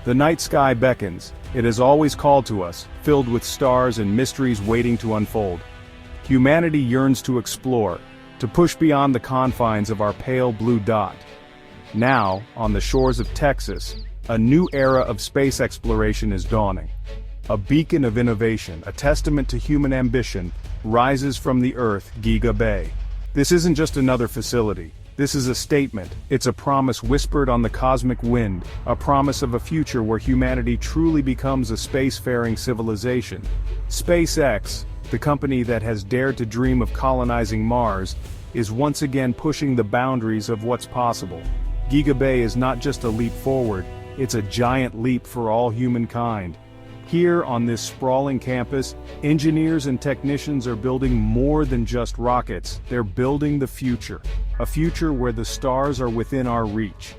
The night sky beckons. It has always called to us, filled with stars and mysteries waiting to unfold. Humanity yearns to explore, to push beyond the confines of our pale blue dot. Now, on the shores of Texas, a new era of space exploration is dawning. A beacon of innovation, a testament to human ambition, rises from the Earth, Giga Bay. This isn't just another facility. This is a statement. It's a promise whispered on the cosmic wind, a promise of a future where humanity truly becomes a spacefaring civilization. SpaceX, the company that has dared to dream of colonizing Mars, is once again pushing the boundaries of what's possible. Giga Bay is not just a leap forward, it's a giant leap for all humankind. Here on this sprawling campus, engineers and technicians are building more than just rockets, they're building the future. A future where the stars are within our reach.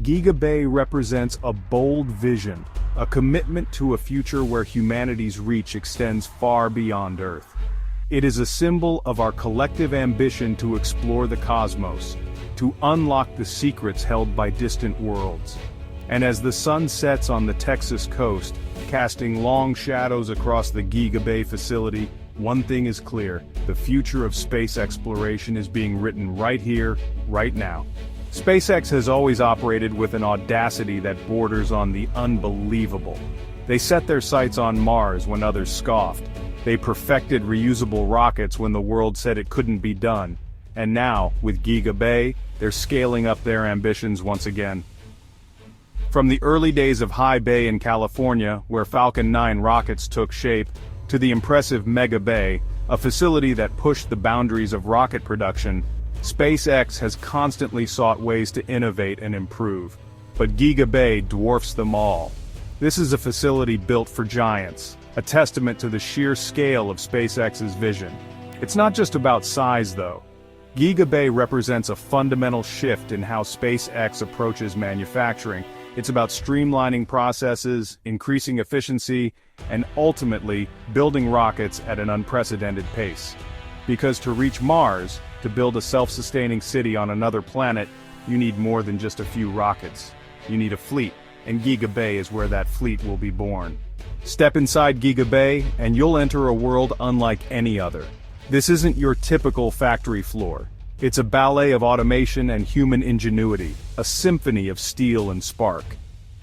Giga Bay represents a bold vision, a commitment to a future where humanity's reach extends far beyond Earth. It is a symbol of our collective ambition to explore the cosmos, to unlock the secrets held by distant worlds. And as the sun sets on the Texas coast, casting long shadows across the Giga Bay facility, one thing is clear: the future of space exploration is being written right here, right now. SpaceX has always operated with an audacity that borders on the unbelievable. They set their sights on Mars when others scoffed. They perfected reusable rockets when the world said it couldn't be done. And now, with Giga Bay, they're scaling up their ambitions once again. From the early days of High Bay in California, where Falcon 9 rockets took shape, to the impressive Mega Bay, a facility that pushed the boundaries of rocket production, SpaceX has constantly sought ways to innovate and improve. But Giga Bay dwarfs them all. This is a facility built for giants, a testament to the sheer scale of SpaceX's vision. It's not just about size, though. Giga Bay represents a fundamental shift in how SpaceX approaches manufacturing. It's about streamlining processes, increasing efficiency, and ultimately, building rockets at an unprecedented pace. Because to reach Mars, to build a self-sustaining city on another planet, you need more than just a few rockets. You need a fleet, and Giga Bay is where that fleet will be born. Step inside Giga Bay, and you'll enter a world unlike any other. This isn't your typical factory floor. It's a ballet of automation and human ingenuity, a symphony of steel and spark.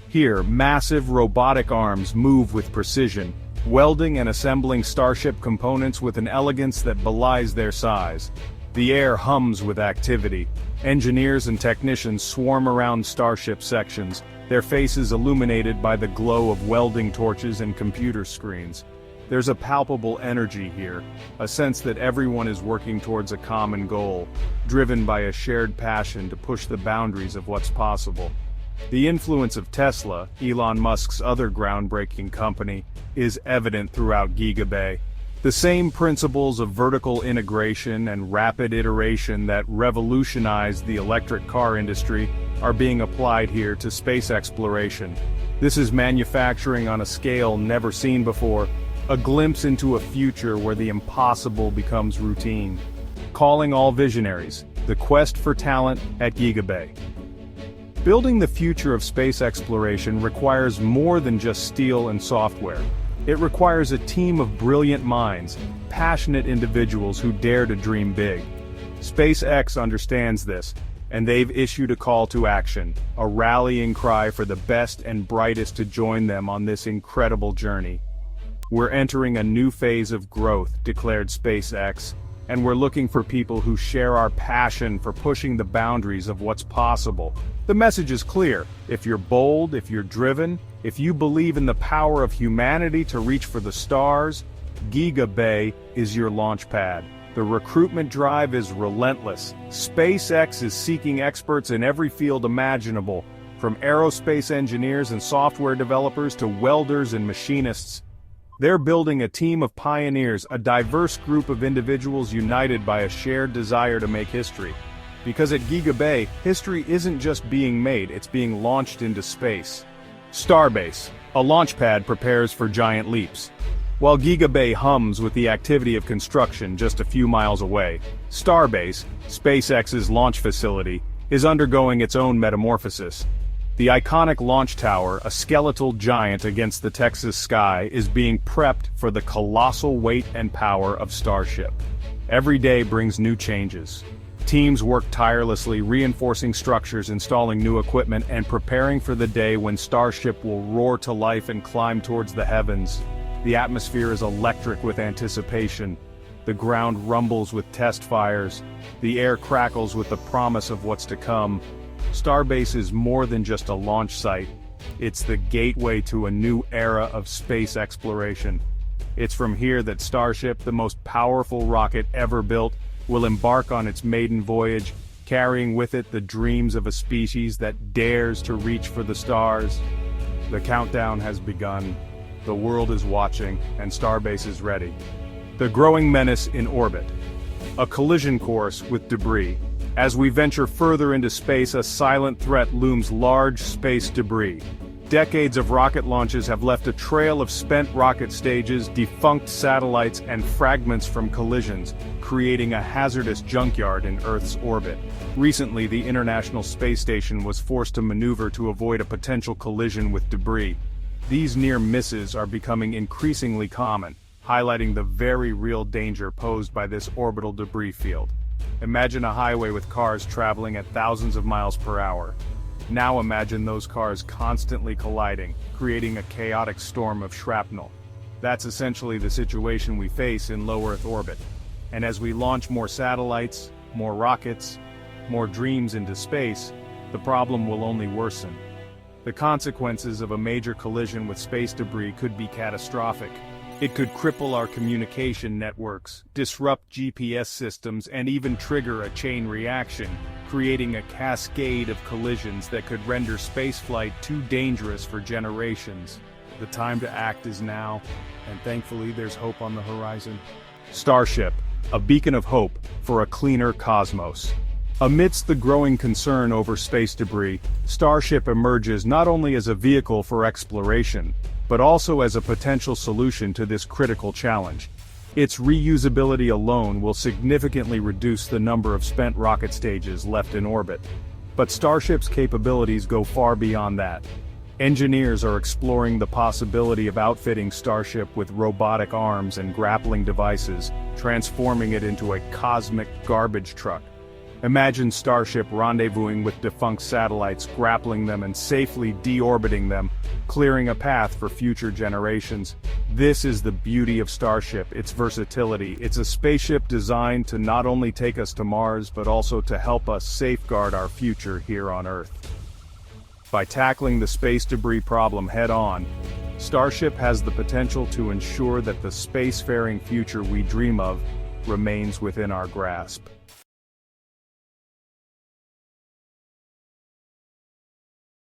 Here, massive robotic arms move with precision, welding and assembling Starship components with an elegance that belies their size. The air hums with activity. Engineers and technicians swarm around Starship sections, their faces illuminated by the glow of welding torches and computer screens. There's a palpable energy here, a sense that everyone is working towards a common goal, driven by a shared passion to push the boundaries of what's possible. The influence of Tesla, Elon Musk's other groundbreaking company, is evident throughout Giga Bay. The same principles of vertical integration and rapid iteration that revolutionized the electric car industry are being applied here to space exploration. This is manufacturing on a scale never seen before, a glimpse into a future where the impossible becomes routine. Calling all visionaries, the quest for talent at Giga Bay. Building the future of space exploration requires more than just steel and software. It requires a team of brilliant minds, passionate individuals who dare to dream big. SpaceX understands this, and they've issued a call to action, a rallying cry for the best and brightest to join them on this incredible journey. "We're entering a new phase of growth," declared SpaceX, "and we're looking for people who share our passion for pushing the boundaries of what's possible." The message is clear: if you're bold, if you're driven, if you believe in the power of humanity to reach for the stars, Giga Bay is your launch pad. The recruitment drive is relentless. SpaceX is seeking experts in every field imaginable, from aerospace engineers and software developers to welders and machinists. They're building a team of pioneers, a diverse group of individuals united by a shared desire to make history. Because at Giga Bay, history isn't just being made, it's being launched into space. Starbase, a launch pad, prepares for giant leaps. While Giga Bay hums with the activity of construction just a few miles away, Starbase, SpaceX's launch facility, is undergoing its own metamorphosis. The iconic launch tower, a skeletal giant against the Texas sky, is being prepped for the colossal weight and power of Starship. Every day brings new changes. Teams work tirelessly, reinforcing structures, installing new equipment, and preparing for the day when Starship will roar to life and climb towards the heavens. The atmosphere is electric with anticipation. The ground rumbles with test fires. The air crackles with the promise of what's to come. Starbase is more than just a launch site. It's the gateway to a new era of space exploration. It's from here that Starship, the most powerful rocket ever built, will embark on its maiden voyage, carrying with it the dreams of a species that dares to reach for the stars. The countdown has begun. The world is watching, and Starbase is ready. The growing menace in orbit. A collision course with debris. As we venture further into space, a silent threat looms: large space debris. Decades of rocket launches have left a trail of spent rocket stages, defunct satellites, and fragments from collisions, creating a hazardous junkyard in Earth's orbit. Recently, the International Space Station was forced to maneuver to avoid a potential collision with debris. These near misses are becoming increasingly common, highlighting the very real danger posed by this orbital debris field. Imagine a highway with cars traveling at thousands of miles per hour. Now imagine those cars constantly colliding, creating a chaotic storm of shrapnel. That's essentially the situation we face in low Earth orbit. And as we launch more satellites, more rockets, more dreams into space, the problem will only worsen. The consequences of a major collision with space debris could be catastrophic. It could cripple our communication networks, disrupt GPS systems, and even trigger a chain reaction, creating a cascade of collisions that could render spaceflight too dangerous for generations. The time to act is now, and thankfully there's hope on the horizon. Starship, a beacon of hope for a cleaner cosmos. Amidst the growing concern over space debris, Starship emerges not only as a vehicle for exploration, but also as a potential solution to this critical challenge. Its reusability alone will significantly reduce the number of spent rocket stages left in orbit. But Starship's capabilities go far beyond that. Engineers are exploring the possibility of outfitting Starship with robotic arms and grappling devices, transforming it into a cosmic garbage truck. Imagine Starship rendezvousing with defunct satellites, grappling them and safely deorbiting them, clearing a path for future generations. This is the beauty of Starship, its versatility. It's a spaceship designed to not only take us to Mars, but also to help us safeguard our future here on Earth. By tackling the space debris problem head-on, Starship has the potential to ensure that the spacefaring future we dream of remains within our grasp.